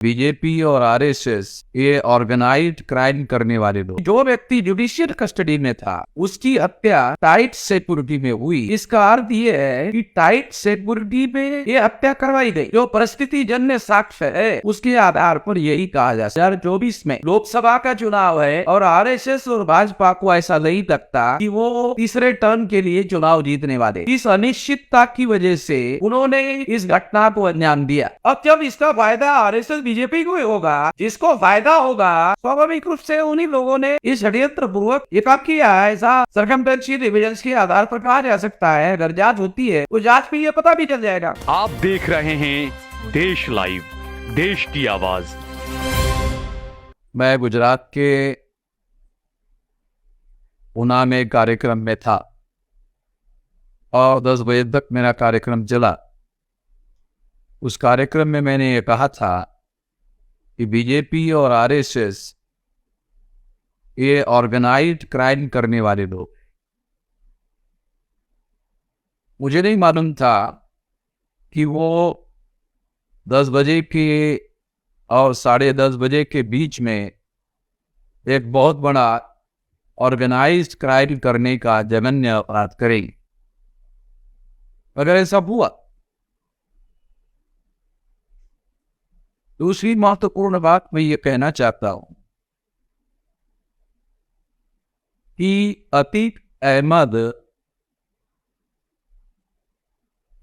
BJP और RSS ये organised crime करने वाले लोग। जो व्यक्ति जुडिशियल कस्टडी में था उसकी हत्या टाइट सिक्योरिटी में हुई। इसका अर्थ ये है कि टाइट सिक्योरिटी में ये हत्या करवाई गई। जो परिस्थिति जन्य साक्ष्य है उसके आधार पर यही कहा जा सकता है। 2024 में लोकसभा का चुनाव है और आरएसएस और भाजपा को ऐसा नहीं लगता कि वो तीसरे टर्म के लिए चुनाव जीतने वाले। इस अनिश्चितता की वजह से उन्होंने इस घटना को अंजाम दिया। अब जब इसका फायदा आरएसएस बीजेपी को होगा, जिसको फायदा होगा, स्वाभाविक रूप से उन्हीं लोगों ने इस षड्यंत्र पूर्वक ये काम किया है। ऐसा सर्कमस्टेंशियल एविडेंस के आधार पर कहा जा सकता है। अगर जांच होती है तो जांच में ये पता भी चल जाएगा। आप देख रहे हैं देश लाइव, देश की आवाज। मैं गुजरात के ऊना में कार्यक्रम में था और 10 बजे तक मेरा कार्यक्रम चला। उस कार्यक्रम में मैंने ये कहा था कि बीजेपी और आरएसएस ये ऑर्गेनाइज्ड क्राइम करने वाले लोग। मुझे नहीं मालूम था कि वो 10 बजे के और 10:30 बजे के बीच में एक बहुत बड़ा ऑर्गेनाइज्ड क्राइम करने का जघन्य अपराध करेंगे। अगर ऐसा हुआ, दूसरी महत्वपूर्ण बात मैं ये कहना चाहता हूं कि अतीक अहमद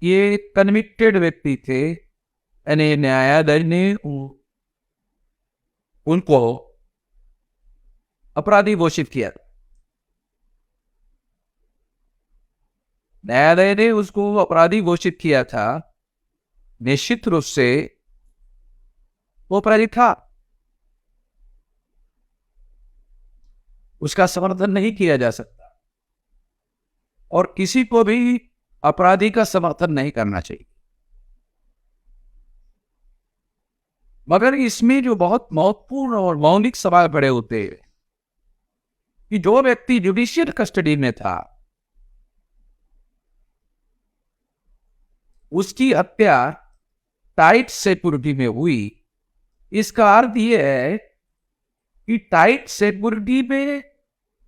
ये कन्विक्टेड व्यक्ति थे। यानी न्यायालय ने उनको अपराधी घोषित किया। न्यायालय ने उसको अपराधी घोषित किया था। निश्चित रूप से वो अपराधी था, उसका समर्थन नहीं किया जा सकता और किसी को भी अपराधी का समर्थन नहीं करना चाहिए। मगर इसमें जो बहुत महत्वपूर्ण और मौलिक सवाल खड़े होते हैं कि जो व्यक्ति जुडिशियल कस्टडी में था उसकी हत्या टाइट सिक्योरिटी में हुई। इसका अर्थ यह है कि टाइट सिक्योरिटी में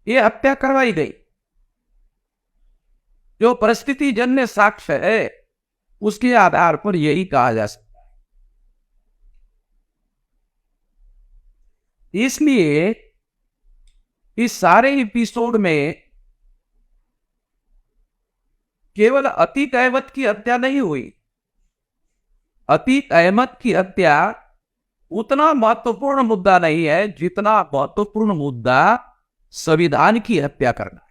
ये हत्या करवाई गई। जो परिस्थिति जन्य साक्ष्य है उसके आधार पर यही कहा जा सकता है। इसलिए इस सारे एपिसोड में केवल अतीक अहमद की हत्या नहीं हुई। अतीक अहमद की हत्या उतना महत्वपूर्ण मुद्दा नहीं है जितना महत्वपूर्ण मुद्दा संविधान की हत्या करना है।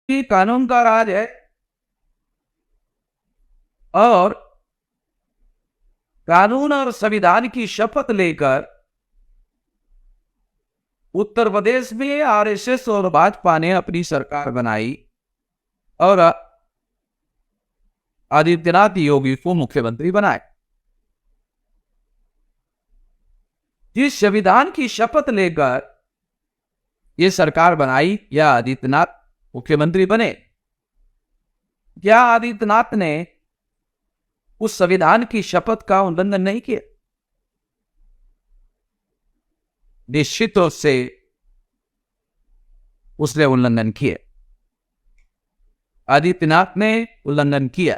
ये कानून का राज है और कानून और संविधान की शपथ लेकर उत्तर प्रदेश में आरएसएस और भाजपा ने अपनी सरकार बनाई और आदित्यनाथ योगी को मुख्यमंत्री बनाए। जिस संविधान की शपथ लेकर यह सरकार बनाई या आदित्यनाथ मुख्यमंत्री बने, क्या आदित्यनाथ ने उस संविधान की शपथ का उल्लंघन नहीं किया? निश्चित रूप से उसने उल्लंघन किया। आदित्यनाथ ने उल्लंघन किया।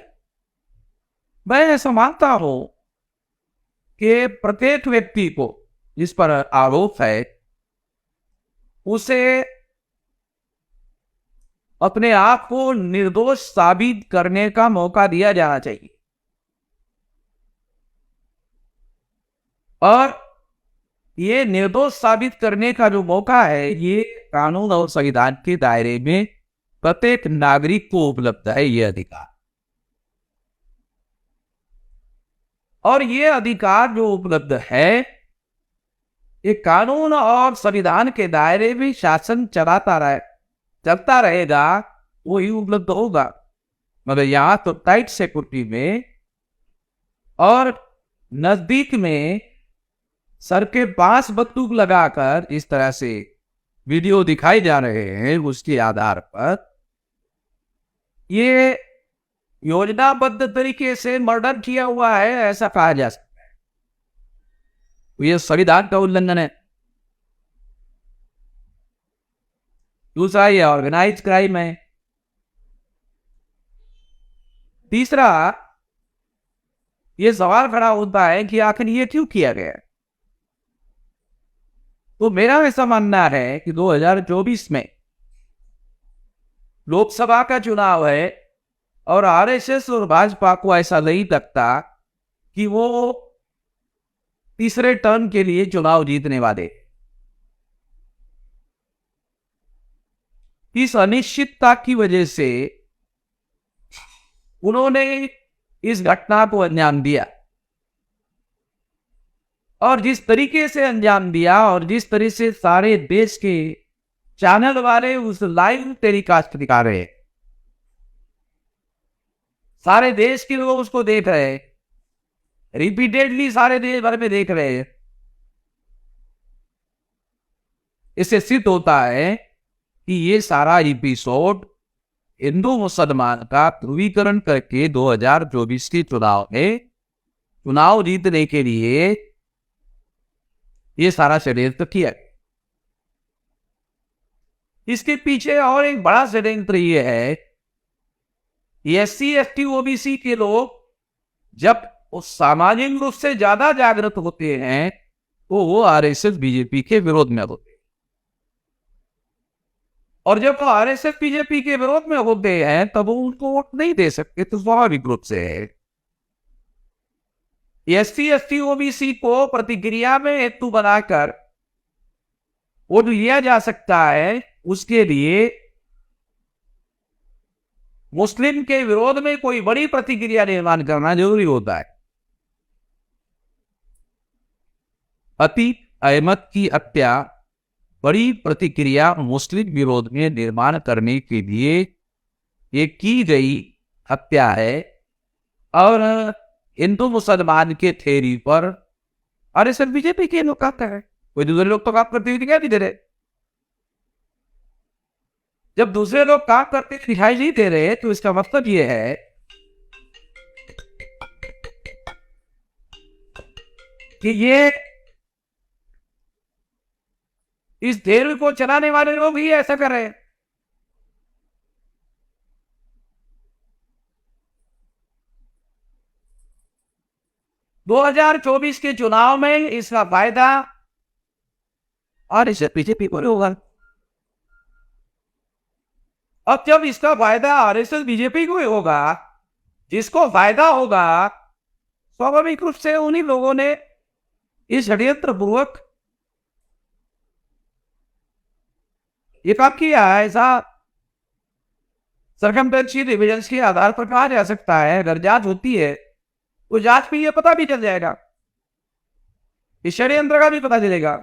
मैं ऐसा मानता हूं कि प्रत्येक व्यक्ति को जिस पर आरोप है उसे अपने आप को निर्दोष साबित करने का मौका दिया जाना चाहिए और ये निर्दोष साबित करने का जो मौका है ये कानून और संविधान के दायरे में प्रत्येक नागरिक को उपलब्ध है। ये अधिकार और ये अधिकार जो उपलब्ध है ये कानून और संविधान के दायरे में शासन चलता रहेगा, वो ही उपलब्ध होगा। मगर यहां तो टाइट सिक्योरिटी में और नजदीक में सर के पास बंदूक लगाकर इस तरह से वीडियो दिखाए जा रहे हैं, उसके आधार पर ये योजनाबद्ध तरीके से मर्डर किया हुआ है, ऐसा कहा जा सकता है। तो ये संविधान का उल्लंघन है। दूसरा, ये ऑर्गेनाइज क्राइम है। तीसरा, ये सवाल खड़ा होता है कि आखिर ये क्यों किया गया। तो मेरा ऐसा मानना है कि 2024 में लोकसभा का चुनाव है और आरएसएस और भाजपा को ऐसा नहीं लगता कि वो तीसरे टर्म के लिए चुनाव जीतने वाले। इस अनिश्चितता की वजह से उन्होंने इस घटना को अंजाम दिया, और जिस तरीके से अंजाम दिया और जिस तरह से सारे देश के चैनल वाले उस लाइव टेलीकास्ट दिखा रहे हैं, सारे देश के लोग उसको देख रहे हैं, रिपीटेडली सारे देश भर में देख रहे हैं। इससे सिद्ध होता है कि ये सारा एपिसोड हिंदू मुसलमान का ध्रुवीकरण करके 2024 के चुनाव में चुनाव जीतने के लिए ये सारा षड्यंत्र किया। इसके पीछे और एक बड़ा षड्यंत्र ये है, एससी एसटी ओबीसी के लोग जब उस सामाजिक रूप से ज्यादा जागृत होते हैं तो वो आरएसएस बीजेपी के विरोध में होते हैं, और जब वो आरएसएस बीजेपी के विरोध में होते हैं तब वो उनको वोट नहीं दे सकते। तो स्वाभाविक रूप से है एससी एसटी ओबीसी को प्रतिक्रिया में हेतु बनाकर वोट लिया जा सकता है, उसके लिए मुस्लिम के विरोध में कोई बड़ी प्रतिक्रिया निर्माण करना जरूरी होता है। अतीक अहमद की हत्या बड़ी प्रतिक्रिया मुस्लिम विरोध में निर्माण करने के लिए ये की गई हत्या है, और हिंदू मुसलमान के थ्योरी पर अरे सर बीजेपी के लोग कहते हैं, कोई दूसरे लोग तो काम करते हुए दिखाई नहीं दे रहे। जब दूसरे लोग काम करते दिखाई नहीं दे रहे तो इसका मतलब यह है कि ये इस थ्योरी को चलाने वाले लोग ही ऐसा कर रहे हैं। दो 2024 के चुनाव में इसका फायदा और इसे बीजेपी को होगा। अब जब इसका फायदा आरएसएस बीजेपी को होगा, जिसको फायदा होगा, स्वाभाविक रूप से उन्हीं लोगों ने इस षड्यंत्र पूर्वक ये काम किया है। ऐसा सरकमटेंशियल एविडेंस के आधार पर कहा जा सकता है। अगर जांच होती है तो जांच में यह पता भी चल जाएगा, इस षड्यंत्र का भी पता चलेगा।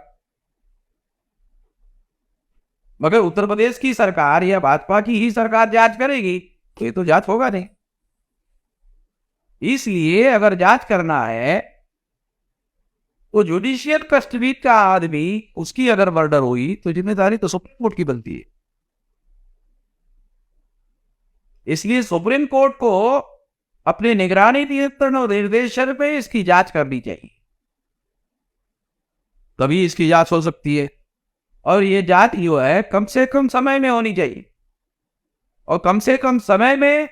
मगर उत्तर प्रदेश की सरकार या भाजपा की ही सरकार जांच करेगी तो ये तो जांच होगा नहीं। इसलिए अगर जांच करना है तो जुडिशियल कस्टडी का आदमी, उसकी अगर मर्डर हुई तो जिम्मेदारी तो सुप्रीम कोर्ट की बनती है। इसलिए सुप्रीम कोर्ट को अपने निगरानी, नियंत्रण और निर्देशन पे इसकी जांच करनी चाहिए, तभी इसकी जांच हो सकती है। और ये जांच जो है कम से कम समय में होनी चाहिए, और कम से कम समय में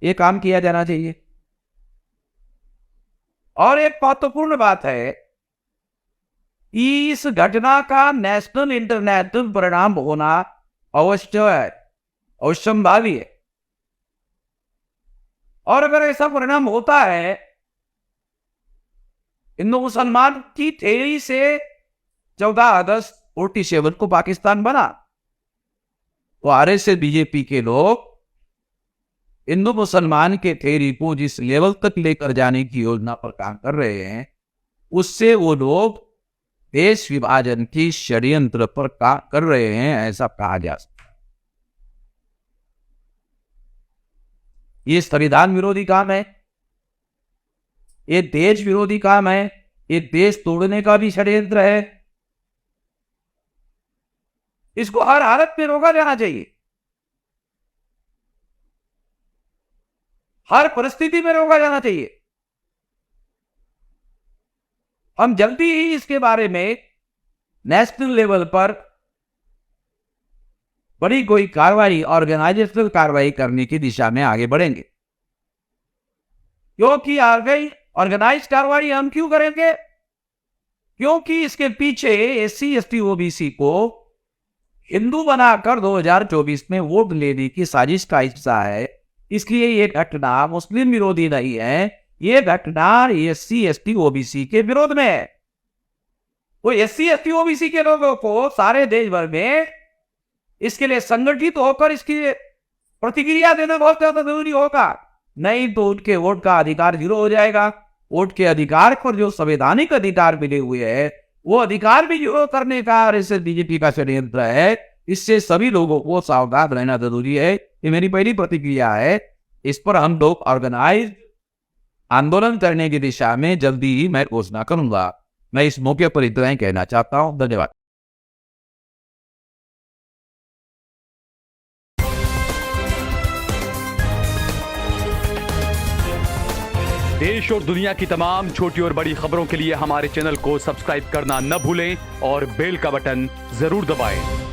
ये काम किया जाना चाहिए। और एक महत्वपूर्ण बात है, इस घटना का नेशनल इंटरनेशनल परिणाम होना अवश्य है, अवश्यंभावी है। और अगर ऐसा परिणाम होता है, हिंदू मुसलमान की थ्योरी से 14 अगस्त 47 को पाकिस्तान बना, तो आरएसएस बीजेपी के लोग हिंदू मुसलमान के थ्योरी को जिस लेवल तक लेकर जाने की योजना पर काम कर रहे हैं, उससे वो लोग देश विभाजन की षड्यंत्र पर काम कर रहे हैं, ऐसा कहा जा सकता है। ये संविधान विरोधी काम है, ये देश विरोधी काम है, ये देश तोड़ने का भी षड्यंत्र है। इसको हर हालत में रोका जाना चाहिए, हर परिस्थिति में रोका जाना चाहिए। हम जल्दी ही इसके बारे में नेशनल लेवल पर बड़ी कोई कार्रवाई, ऑर्गेनाइजेशनल कार्रवाई करने की दिशा में आगे बढ़ेंगे। क्योंकि आगे ऑर्गेनाइज कार्रवाई हम क्यों करेंगे? क्योंकि इसके पीछे एससी एसटी ओबीसी को हिंदू बनाकर 2024 में वोट लेने की साजिश का हिस्सा है। इसलिए ये घटना मुस्लिम विरोधी नहीं है, ये घटना एससी एसटी ओबीसी के विरोध में है। वो एससी एसटी ओबीसी के लोगों को सारे देश भर में इसके लिए संगठित होकर इसकी प्रतिक्रिया देना बहुत ज्यादा जरूरी होगा, नहीं तो उनके वोट का अधिकार जीरो हो जाएगा। वोट के अधिकार पर जो संवैधानिक अधिकार मिले हुए हैं वो अधिकार भी जीरो करने का बीजेपी का षड्यंत्र है। इससे सभी लोगों को सावधान रहना जरूरी है। ये मेरी पहली प्रतिक्रिया है। इस पर हम लोग ऑर्गेनाइज आंदोलन करने की दिशा में जल्दी ही मैं घोषणा करूंगा। मैं इस मौके पर इतना ही कहना चाहता हूं। धन्यवाद। देश और दुनिया की तमाम छोटी और बड़ी खबरों के लिए हमारे चैनल को सब्सक्राइब करना न भूलें और बेल का बटन जरूर दबाएं।